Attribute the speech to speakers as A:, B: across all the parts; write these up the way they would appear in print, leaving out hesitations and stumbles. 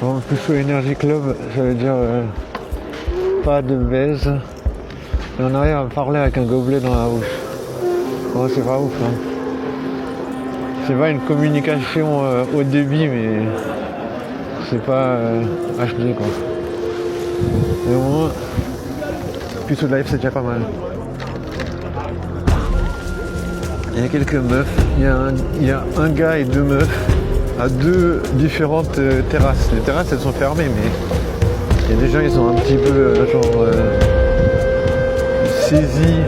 A: Bon, plus Energy Club, ça veut dire pas de baise. Et on arrive à parler avec un gobelet dans la bouche. Bon, c'est pas ouf, hein. C'est pas une communication haut débit, mais c'est pas HD, quoi. Mais au moins, plus au live, c'est déjà pas mal. Il y a quelques meufs, il y a un gars et deux meufs à deux différentes terrasses. Les terrasses, elles sont fermées, mais il y a des gens, ils sont un petit peu saisis.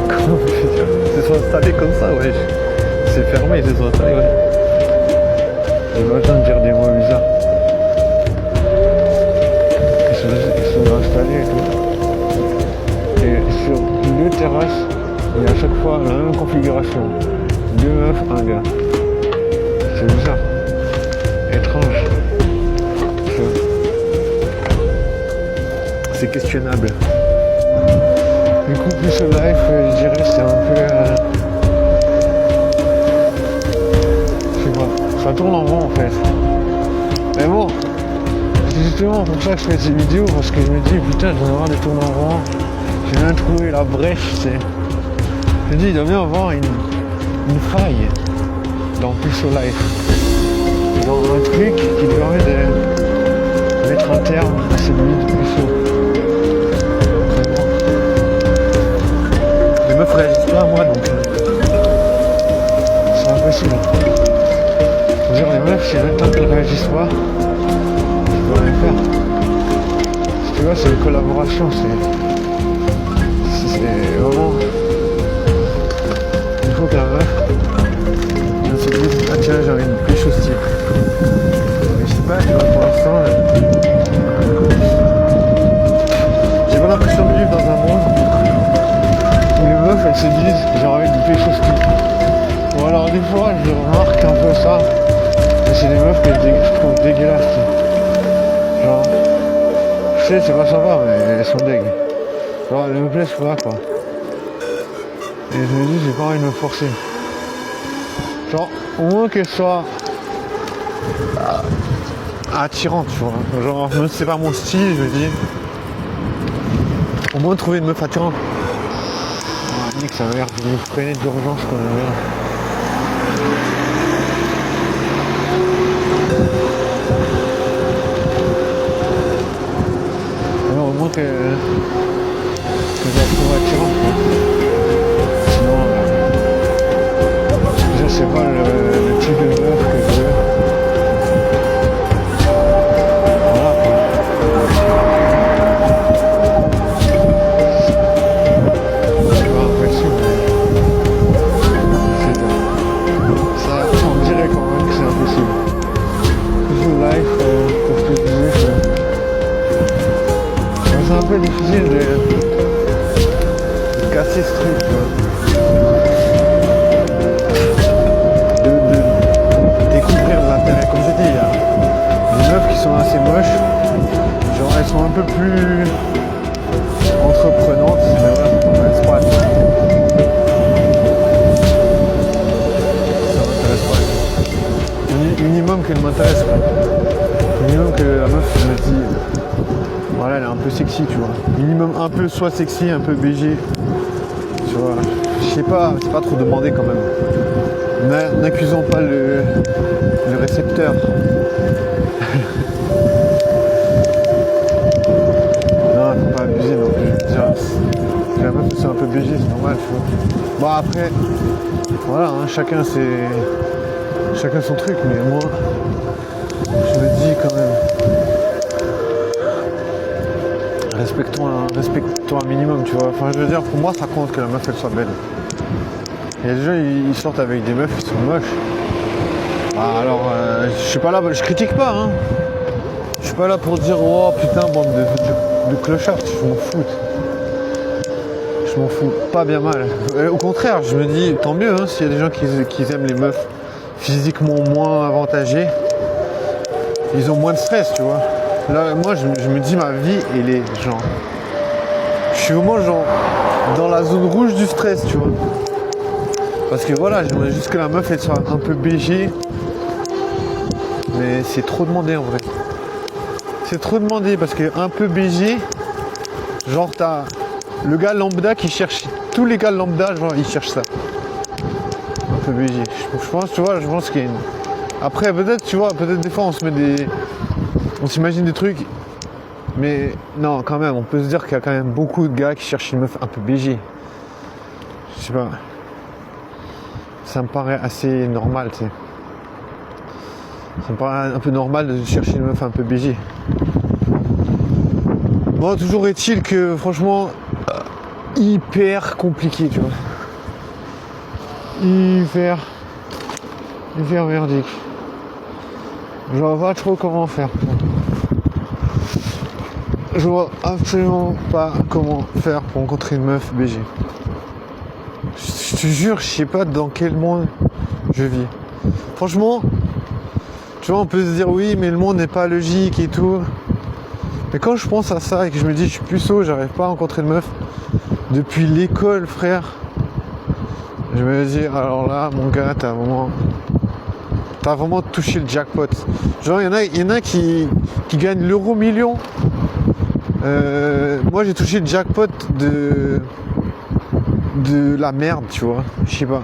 A: Comment je vais dire, ils se sont installés comme ça, ouais. C'est fermé, ils se sont installés, ouais. J'ai pas besoin de dire des mots bizarres. Ils sont installés et tout. Et sur deux terrasses, il y a à chaque fois la même configuration. Deux meufs, un gars. C'est bizarre. Étrange. C'est questionnable. Du coup, plus au live, je dirais c'est un peu... je sais pas. Ça tourne en rond en fait. Mais bon, c'est justement pour ça que je fais ces vidéos, parce que je me dis, putain, je vais avoir des tours en rond. J'ai bien trouvé la brèche, c'est... Je me dis, il doit bien avoir une faille dans Pulso Life. Dans un truc qui permet de mettre un terme à cette vie de Pulso. Les meufs réagissent pas à moi, donc c'est impossible. Je veux dire, les meufs, si tant qu'elles réagissent pas, je peux rien faire. Si tu vois, c'est une collaboration, c'est vraiment... Il faut que la meuf elle se dise, ah tiens, j'ai envie de pécho ce type. Mais je sais pas, tu vois, pour l'instant, j'ai pas l'impression de vivre dans un monde où les meufs elles se disent, j'ai envie de pécho ce type. Bon alors des fois, je remarque un peu ça, mais c'est des meufs que je trouve dégueulasses. Genre, je sais, c'est pas sympa, mais elles sont dégueu. Genre, elles me plaisent pas, quoi. Et je me dis, j'ai pas envie de me forcer. Genre, au moins qu'elle soit attirante, tu vois. Genre, même si c'est pas mon style, je me dis, au moins trouver une meuf attirante. Oh, Nick, ça m'a l'air de vous freiner d'urgence quand même. Alors, au moins que je la trouve attirante, quoi. C'est pas le type de meuf que je veux. Voilà quoi. C'est pas impossible. Ça, on dirait quand même que c'est impossible. Toujours live, comme je te disais, c'est un peu difficile de casser ce truc, quoi. Comme j'ai dit, il y a des meufs qui sont assez moches, genre elles sont un peu plus entreprenantes, mais voilà, elles se pas. Ça m'intéresse pas. Minimum qu'elle m'intéresse, quoi. Minimum que la meuf me dit, voilà, elle est un peu sexy, tu vois. Minimum un peu soit sexy, un peu BG, tu vois. Je sais pas, c'est pas trop demandé quand même. N'accusons pas le récepteur. Non, faut pas abuser non plus. Déjà, la meuf c'est un peu BG, c'est normal, tu vois. Bon après, voilà, hein, chacun son truc, mais moi, je me dis quand même, respecte-toi un minimum, tu vois. Enfin, je veux dire, pour moi, ça compte que la meuf elle soit belle. Il y a des gens, ils sortent avec des meufs qui sont moches. Bah, alors, je suis pas là, je critique pas, hein. Je suis pas là pour dire, oh putain, bande de clochards, je m'en fous. Je m'en fous pas bien mal. Au contraire, je me dis, tant mieux, hein, s'il y a des gens qui aiment les meufs physiquement moins avantagées, ils ont moins de stress, tu vois. Là, moi, je me dis, ma vie, elle est genre... Je suis vraiment genre dans la zone rouge du stress, tu vois. Parce que voilà, j'aimerais juste que la meuf elle soit un peu BG. Mais c'est trop demandé en vrai. c'est trop demandé parce que un peu BG, genre t'as le gars lambda qui cherche, tous les gars lambda, genre ils cherchent ça. Un peu BG. Je pense, tu vois, je pense qu'il y a une... Après peut-être, tu vois, peut-être des fois on se met des... On s'imagine des trucs, mais non, quand même, on peut se dire qu'il y a quand même beaucoup de gars qui cherchent une meuf un peu BG. Je sais pas. Ça me paraît assez normal, tu sais. Ça me paraît un peu normal de chercher une meuf un peu BG. Bon, toujours est-il que, franchement, hyper compliqué, tu vois. Hyper merdique. Je vois pas trop comment faire. Je vois absolument pas comment faire pour rencontrer une meuf BG. Je te jure, je sais pas dans quel monde je vis. Franchement, tu vois, on peut se dire oui, mais le monde n'est pas logique et tout. Mais quand je pense à ça et que je me dis je suis puceau, j'arrive pas à rencontrer une meuf depuis l'école, frère, je me dis alors là, mon gars, t'as vraiment touché le jackpot. Genre, il y en a qui gagnent l'euro million. Moi, j'ai touché le jackpot de la merde, tu vois. Je sais pas.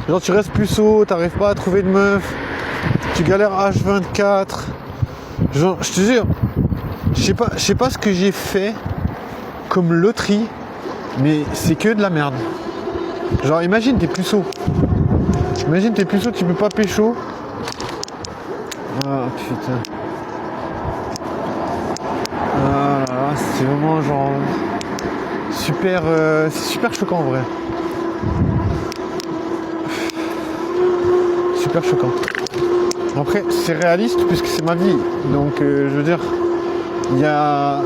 A: Genre, tu restes puceau, t'arrives pas à trouver une meuf, tu galères H24. Genre, je te jure, je sais pas ce que j'ai fait comme loterie, mais c'est que de la merde. Genre, imagine, t'es puceau. Imagine, t'es puceau, tu peux pas pécho. Ah, putain. Ah là là, c'est vraiment genre... Super... c'est super choquant, en vrai. Super choquant. Après, c'est réaliste puisque c'est ma vie. Donc, je veux dire, il y a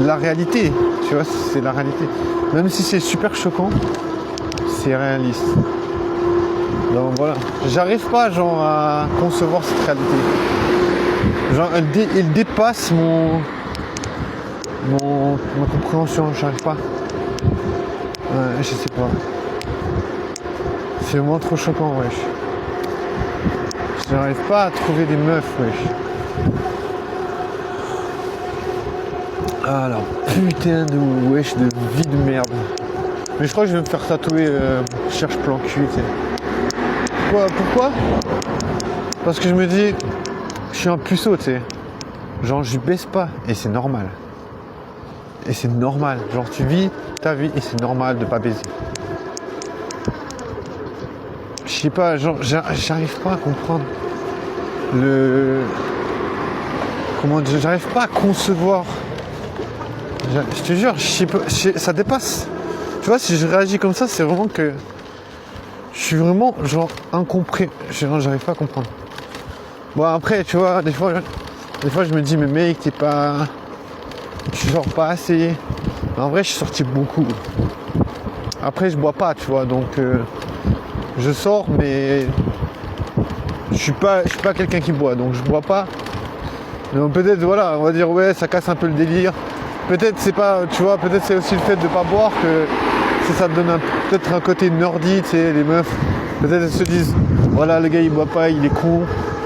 A: la réalité. Tu vois, c'est la réalité. Même si c'est super choquant, c'est réaliste. Donc voilà. J'arrive pas, genre, à concevoir cette réalité. Genre, elle dépasse ma compréhension. J'arrive pas. Ouais, je sais pas. C'est vraiment trop choquant, wesh. J'arrive pas à trouver des meufs, wesh. Ah la putain de wesh de vie de merde. Mais je crois que je vais me faire tatouer cherche plan cul, tu sais. Pourquoi? Parce que je me dis, je suis un puceau, tu sais. Genre je baisse pas et c'est normal. Et c'est normal. Genre tu vis ta vie et c'est normal de pas baiser. Je sais pas, genre j'arrive pas à comprendre comment dire, j'arrive pas à concevoir. Je te jure, ça dépasse. Tu vois, si je réagis comme ça, c'est vraiment que je suis vraiment genre incompris. J'arrive pas à comprendre. Bon après, tu vois, des fois je me dis mais mec, tu sors pas assez. Mais en vrai, je suis sorti beaucoup. Après, je bois pas, tu vois, donc je sors, mais je suis pas quelqu'un qui boit, donc je bois pas. Donc peut-être, voilà, on va dire ouais, ça casse un peu le délire. Peut-être c'est pas, tu vois, peut-être c'est aussi le fait de pas boire que ça te donne peut-être un côté nerdy, tu sais, les meufs. Peut-être elles se disent, voilà, le gars il boit pas, il est con,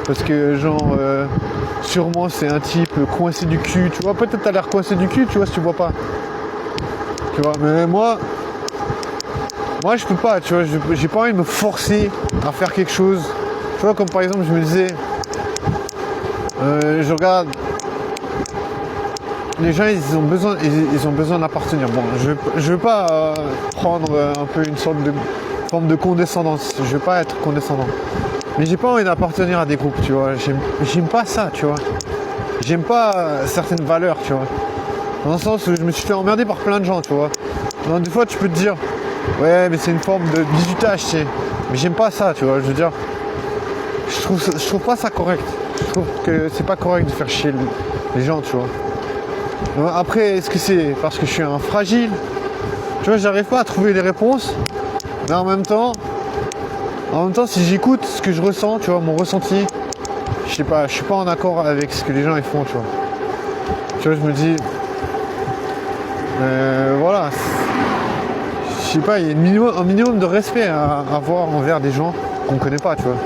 A: parce que genre, sûrement c'est un type coincé du cul, tu vois. Peut-être t'as l'air coincé du cul, tu vois, si tu bois pas. Tu vois, mais moi je peux pas, tu vois, j'ai pas envie de me forcer à faire quelque chose. Tu vois, comme par exemple, je me disais, je regarde, les gens ils ont besoin d'appartenir. Bon, je veux pas prendre un peu une sorte de forme de condescendance. Je veux pas être condescendant. Mais j'ai pas envie d'appartenir à des groupes, tu vois. J'aime pas ça, tu vois. J'aime pas certaines valeurs, tu vois. Dans le sens où je me suis fait emmerder par plein de gens, tu vois. Donc des fois tu peux te dire, ouais mais c'est une forme de bizutage, tu sais. Mais j'aime pas ça, tu vois. Je veux dire, je trouve pas ça correct. Je trouve que c'est pas correct de faire chier les gens, tu vois. Après, est-ce que c'est parce que je suis un fragile? Tu vois, j'arrive pas à trouver les réponses. Mais en même temps, si j'écoute ce que je ressens, tu vois, mon ressenti, je sais pas, je suis pas en accord avec ce que les gens ils font, tu vois. Tu vois, je me dis, voilà, je sais pas, il y a un minimum de respect à avoir envers des gens qu'on connaît pas, tu vois.